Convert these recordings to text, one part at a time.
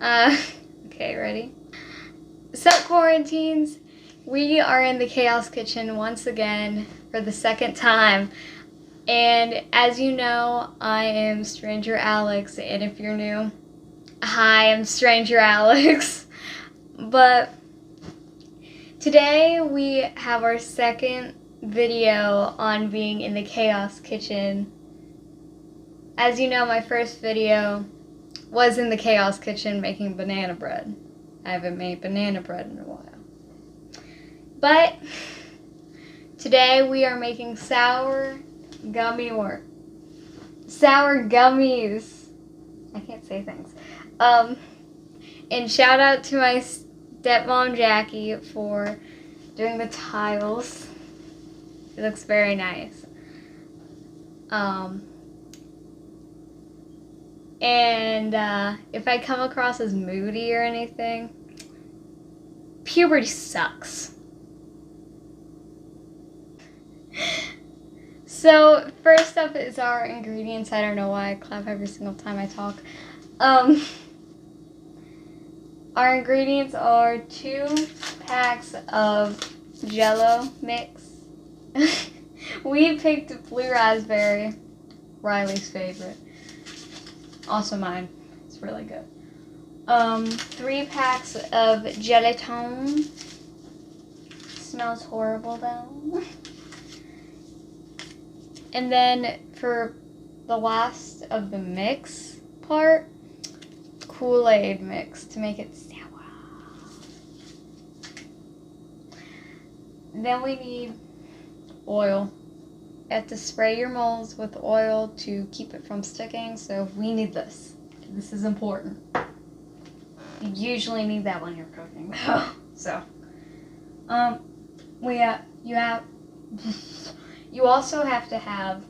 Okay, ready? Sup, Quaranteens? We are in the Chaos Kitchen once again for the second time. And as you know, I am Stranger Alex, and if you're new, hi, I'm Stranger Alex. But today we have our second video on being in the Chaos Kitchen. As you know, my first video was in the Chaos Kitchen making banana bread. I haven't made banana bread in a while. But today we are making sour gummies. I can't say things. And shout out to my stepmom Jackie for doing the tiles. It looks very nice. And if I come across as moody or anything, puberty sucks. So first up is our ingredients. I don't know why I clap every single time I talk. Our ingredients are 2 packs of Jell-O mix. We picked blue raspberry, Riley's favorite. Also mine. It's really good. 3 packs of gelatin. Smells horrible though. And then for the last of the mix part, Kool-Aid mix to make it sour. Then we need oil. You have to spray your molds with oil to keep it from sticking, so we need this. This is important. You usually need that when you're cooking though. So, you also have to have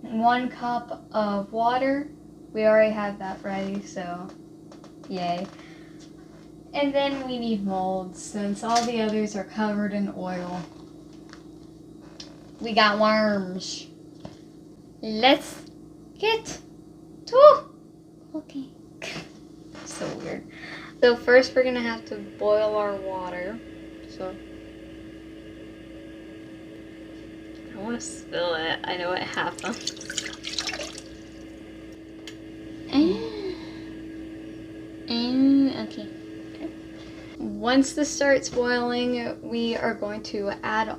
1 cup of water. We already have that ready, so yay. And then we need molds, since all the others are covered in oil. We got worms. Let's get to cooking. So weird. So first we're gonna have to boil our water. So I don't want to spill it. I know what happened. Okay. Once this starts boiling, we are going to add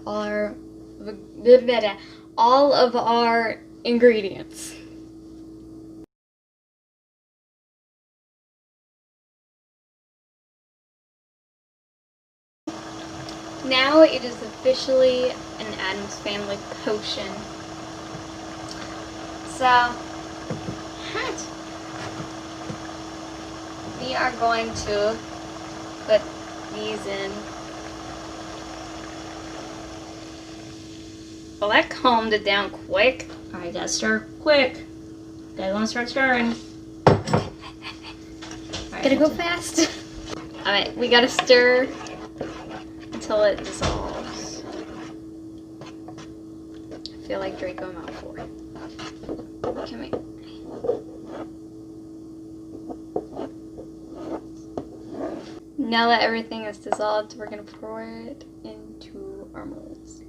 all of our ingredients. Now it is officially an Addams Family potion. So, we are going to put these in. Well, that calmed it down quick. Alright, gotta stir quick. Guys, wanna start stirring. Right, gotta go fast. Alright, we gotta stir until it dissolves. I feel like Draco Malfoy. Come here. Now that everything is dissolved, we're gonna pour it into our molds.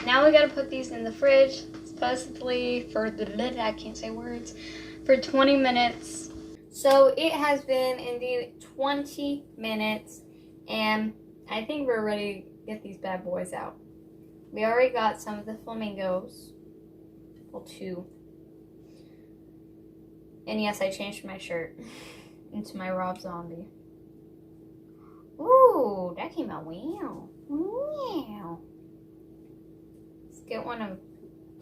Now we gotta put these in the fridge, supposedly for I can't say words, for 20 minutes. So it has been indeed 20 minutes, and I think we're ready to get these bad boys out. We already got some of the flamingos, well, 2. And yes, I changed my shirt into my Rob Zombie. Ooh, that came out well. Wow. Let's get one of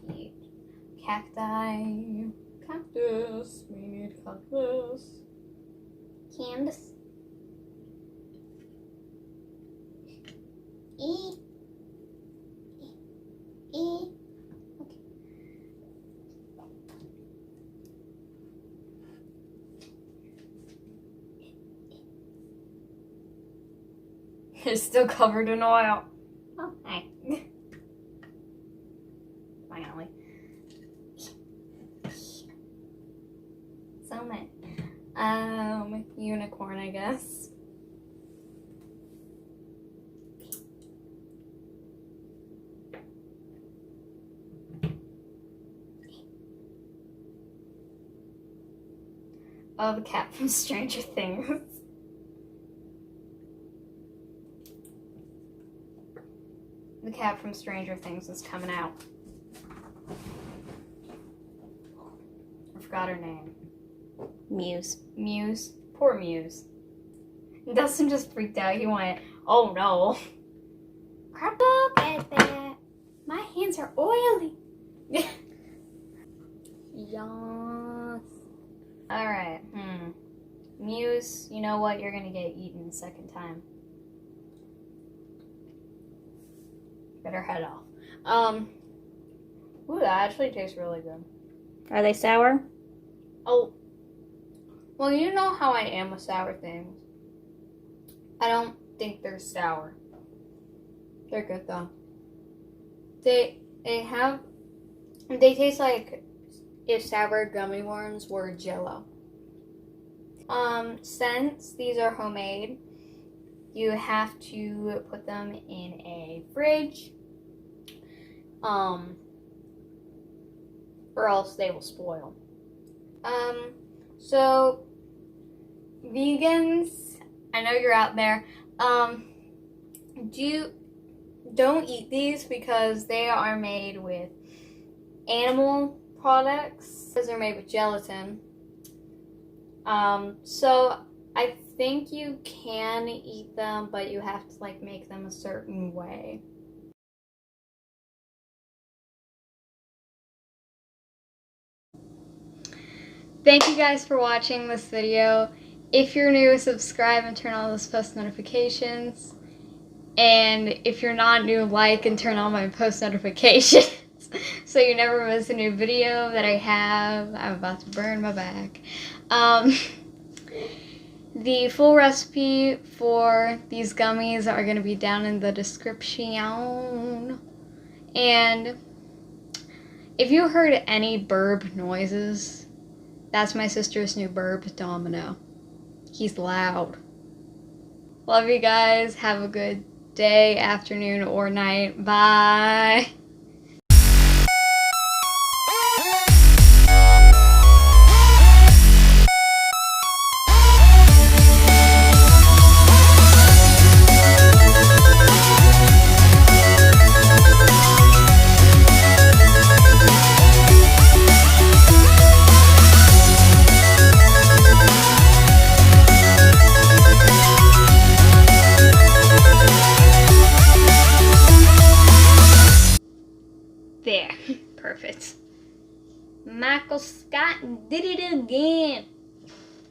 the cacti. Cactus. We need cactus. Candace. It's still covered in oil. Oh, hey. Finally. So much. Unicorn, I guess. Oh, the cat from Stranger Things. The cat from Stranger Things is coming out. I forgot her name. Muse. Muse. Poor Muse. Dustin just freaked out. He went, oh no. Crap, look at that. My hands are oily. Yes. Alright. Muse, you know what? You're gonna get eaten the second time. Get her head off. Ooh, that actually tastes really good. Are they sour? Oh. Well, you know how I am with sour things. I don't think they're sour. They're good though. They taste like if sour gummy worms were Jell-O. Since these are homemade, you have to put them in a fridge, or else they will spoil. So vegans, I know you're out there. Don't eat these because they are made with animal products, because they're made with gelatin. So I think you can eat them, but you have to like make them a certain way. Thank you guys for watching this video. If you're new, subscribe and turn on those post notifications. And if you're not new, like and turn on my post notifications so you never miss a new video that I have. I'm about to burn my back. The full recipe for these gummies are going to be down in the description. And if you heard any burp noises, that's my sister's new burp, Domino. He's loud. Love you guys. Have a good day, afternoon, or night. Bye. There. Perfect. Michael Scott did it again.